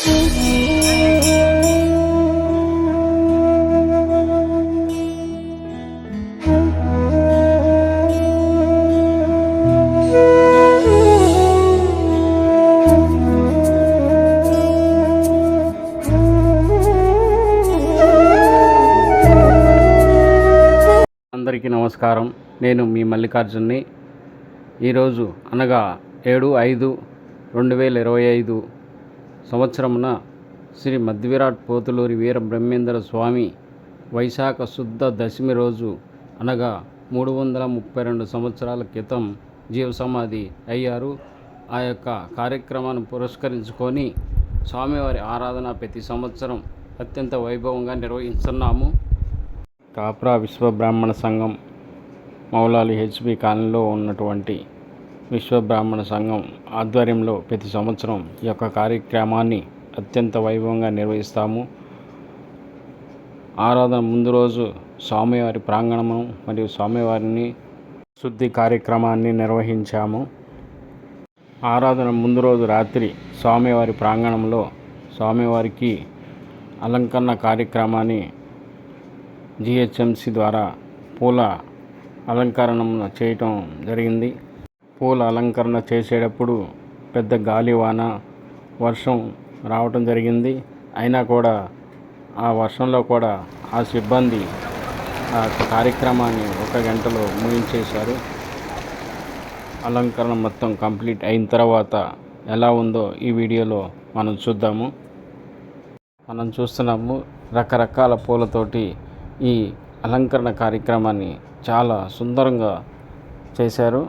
అందరికీ నమస్కారం. నేను మీ మల్లికార్జున్ని. ఈరోజు అనగా 7/5/2025 సంవత్సరమున శ్రీ మధ్విరాట్ పోతులూరి వీర బ్రహ్మేంద్ర స్వామి వైశాఖ శుద్ధ దశమి రోజు అనగా 332 సంవత్సరాల క్రితం జీవ సమాధి అయ్యారు. ఆ యొక్క కార్యక్రమాన్ని పురస్కరించుకొని స్వామివారి ఆరాధన ప్రతి సంవత్సరం అత్యంత వైభవంగా నిర్వహిస్తున్నాము. కాప్రా విశ్వబ్రాహ్మణ సంఘం మౌలాలి హెచ్బి కాలనీలో ఉన్నటువంటి విశ్వబ్రాహ్మణ సంఘం ఆధ్వర్యంలో ప్రతి సంవత్సరం ఈ యొక్క కార్యక్రమాన్ని అత్యంత వైభవంగా నిర్వహిస్తాము. ఆరాధన ముందు రోజు స్వామివారి ప్రాంగణము మరియు స్వామివారిని శుద్ధి కార్యక్రమాన్ని నిర్వహించాము. ఆరాధన ముందు రోజు రాత్రి స్వామివారి ప్రాంగణంలో స్వామివారికి అలంకరణ కార్యక్రమాన్ని జిహెచ్ఎంసి ద్వారా పూల అలంకరణ చేయటం జరిగింది. పూల అలంకరణ చేసేటప్పుడు పెద్ద గాలివాన వర్షం రావటం జరిగింది. అయినా కూడా ఆ వర్షంలో కూడా ఆ సిబ్బంది ఆ కార్యక్రమాన్ని 1 గంటలో ముగించేశారు. అలంకరణ మొత్తం కంప్లీట్ అయిన తర్వాత ఎలా ఉందో ఈ వీడియోలో మనం చూద్దాము. మనం చూస్తున్నాము రకరకాల పూలతోటి ఈ అలంకరణ కార్యక్రమాన్ని చాలా సుందరంగా చేశారు.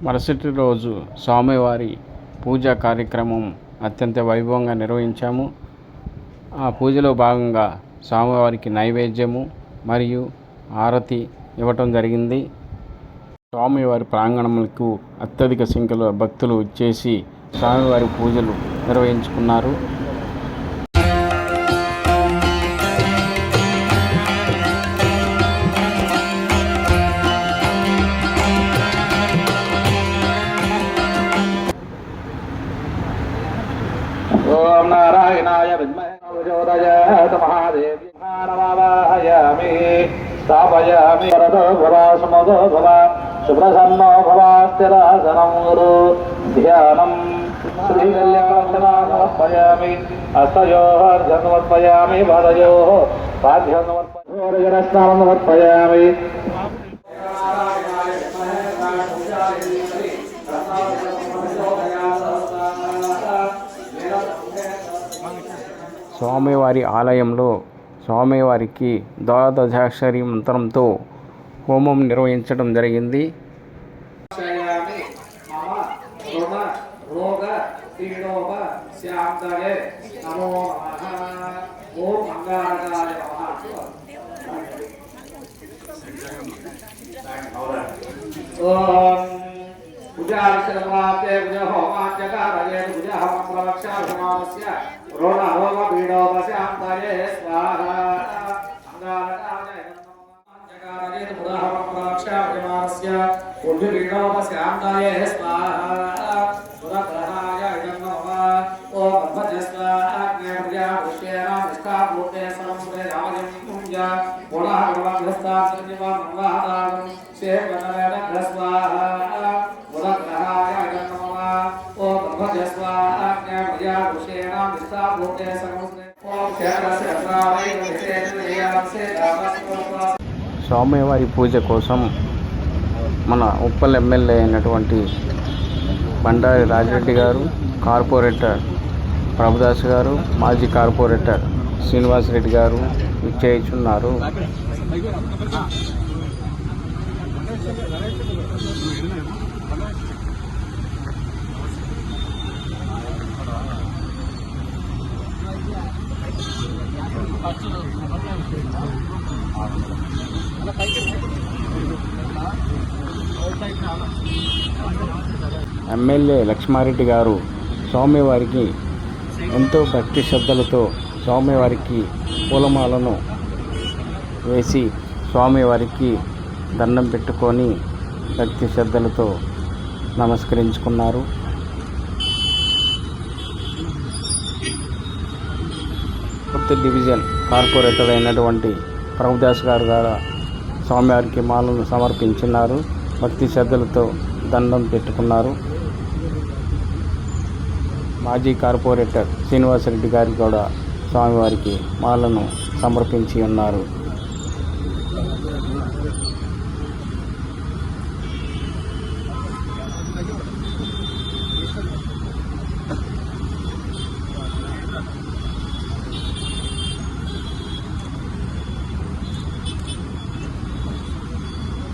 మరుసటి రోజు స్వామివారి పూజా కార్యక్రమం అత్యంత వైభవంగా నిర్వహించాము. ఆ పూజలో భాగంగా స్వామివారికి నైవేద్యము మరియు హారతి ఇవ్వటం జరిగింది. స్వామివారి ప్రాంగణములకు అత్యధిక సంఖ్యలో భక్తులు వచ్చేసి స్వామివారి పూజలు నిర్వహించుకున్నారు. ఓం నారాయణాయ విద్మహే ప్రచోదయాత్ మహాదేవి నమః స్థాపయామి వరదో భవ సమదో భవ సుప్రసన్నో భవ స్థిరాసనం గురు ధ్యానం శ్రీకల్యాణం సమర్పయామి హస్తయోః అర్ఘ్యం సమర్పయామి పాదయోః పాద్యం సమర్పయామి స్నానం సమర్పయామి. స్వామివారి ఆలయంలో స్వామివారికి ద్వాదశాక్షరి మంత్రంతో హోమం నిర్వహించడం జరిగింది. పూజావిశ్రమాప్తే పూజ హోమాచ్యకారయే పూజ హోమ ప్రవక్షాభిమానస్య రోణ హోమ పీడోపశాంతయే స్వాహా అంగారకాయ నమః పూజ హోమ ప్రవక్షాభిమానస్య పూజ పీడోపశాంతయే స్వాహా సురగ్రహాయ నమః ఓం భజస్వాగ్నే పూజ విశ్వేన నిష్ఠాపూర్తే సర్వముదే రామయం పూజ పునః భగవద్స్థాపనివ మంగళాదానం సేవనవేద స్వాహా స్వామివారి పూజ కోసం మన ఉప్పల్ ఎమ్మెల్యే అయినటువంటి బండారి రాజిరెడ్డి గారు, కార్పొరేటర్ ప్రభుదాస్ గారు, మాజీ కార్పొరేటర్ శ్రీనివాసరెడ్డి గారు ఇచ్చేయుచున్నారు. ఎమ్మెల్యే లక్ష్మారెడ్డి గారు స్వామివారికి ఎంతో భక్తి శ్రద్ధలతో స్వామివారికి పూలమాలను వేసి స్వామివారికి దండం పెట్టుకొని భక్తి శ్రద్ధలతో నమస్కరించుకున్నారు. కొత్త డివిజన్ కార్పొరేటర్ అయినటువంటి ప్రభుదాస్ గారు స్వామివారికి మాలను సమర్పించినారు. భక్తి శ్రద్ధలతో దండం పెట్టుకున్నారు. మాజీ కార్పొరేటర్ శ్రీనివాసరెడ్డి గారు కూడా స్వామివారికి మాలను సమర్పించి ఉన్నారు.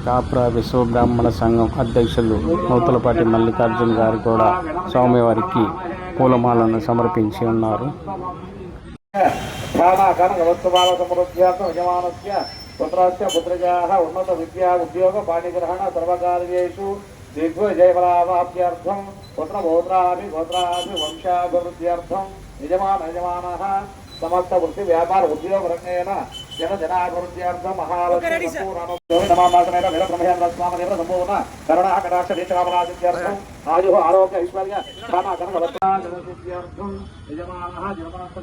కాప్రా విశ్వబ్రాహ్మణ సంఘం అధ్యక్షులు నూతలపాటి మల్లికార్జున్ గారు కూడా స్వామివారికి పూలమాలను సమర్పించి ఉన్నారు. ఉన్నత విద్యా ఉద్యోగ పాణిగ్రహణ సర్వకార్యేషు దిగ్విజయఫలావాప్త్యర్థం పుత్రభోత్రాభి వంశాభివృద్ధ్యర్థం యజమానః సమస్త వృత్తి వ్యాపార ఉద్యోగ రంగేణ జనాభివృద్ధ్యర్థం మహాలక్ష్మీనామాసమైన వీర బ్రహ్మేంద్ర స్వామి దేవ సంపూర్ణ కరుణా కటాక్ష దీక్షామరాసిద్ధ్యర్థం ఆయు ఆరోగ్య ఐశ్వర్య జనసిద్ధ్యర్థం యజమానః జన్మనాశ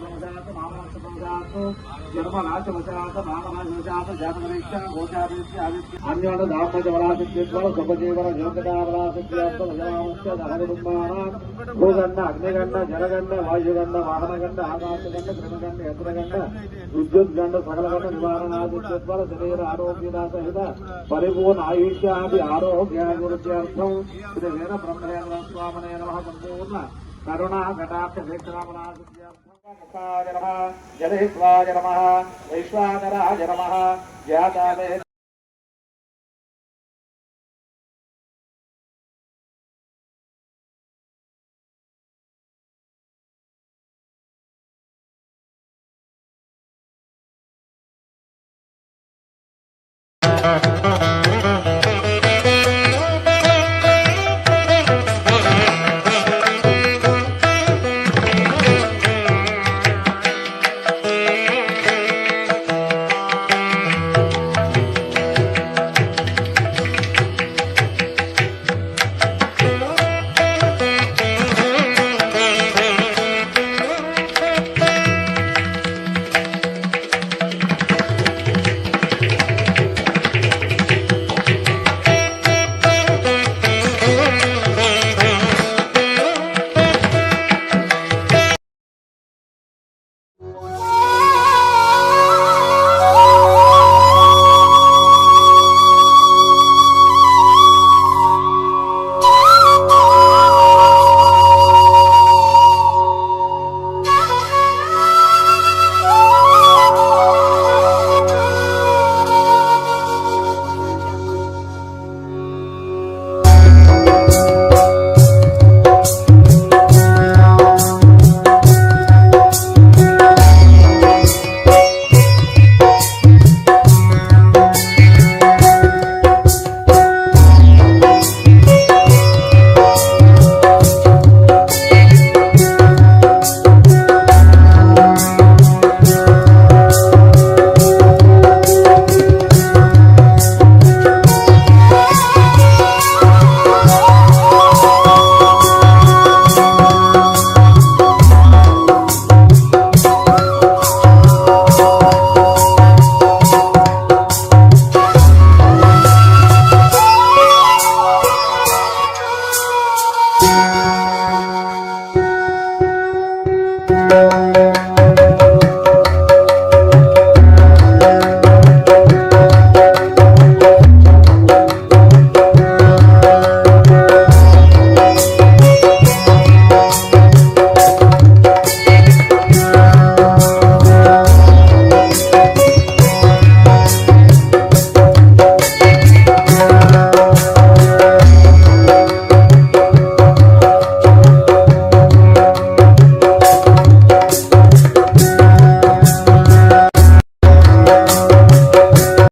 జన్మనాశవశాత నామనాశవశాత జాతపరీక్ష గోచారీక్ష అన్యోన దాంపత్యవరాసిద్ధ్యత్వ శుభజీవన జీవకటావరాసిద్ధ్యర్థం యజమానస్య దహకుటుంబానాం భూగండ అగ్నిగండ జలగండ వాయుగండ వాహనగండ ఆకాశగండ క్రిమగండ యత్రగండ విద్యుద్గండ సకలగండ నివారణాదిత్యత్వ శరీర ఆరోగ్యదా సహిత పరిపూర్ణ ఆయుష్యాది ఆరోగ్యాభివృద్ధ్యర్థం శ్రీ వీర బ్రహ్మేంద్ర స్వామినే నమః సంపూర్ణ కరుణా కటాక్ష దీక్షామరాసిద్ధ్యర్థం ముఖాయ నమః జలహిత్వాయ నమః వైశ్వానరాయ నమః జాతావే Thank you.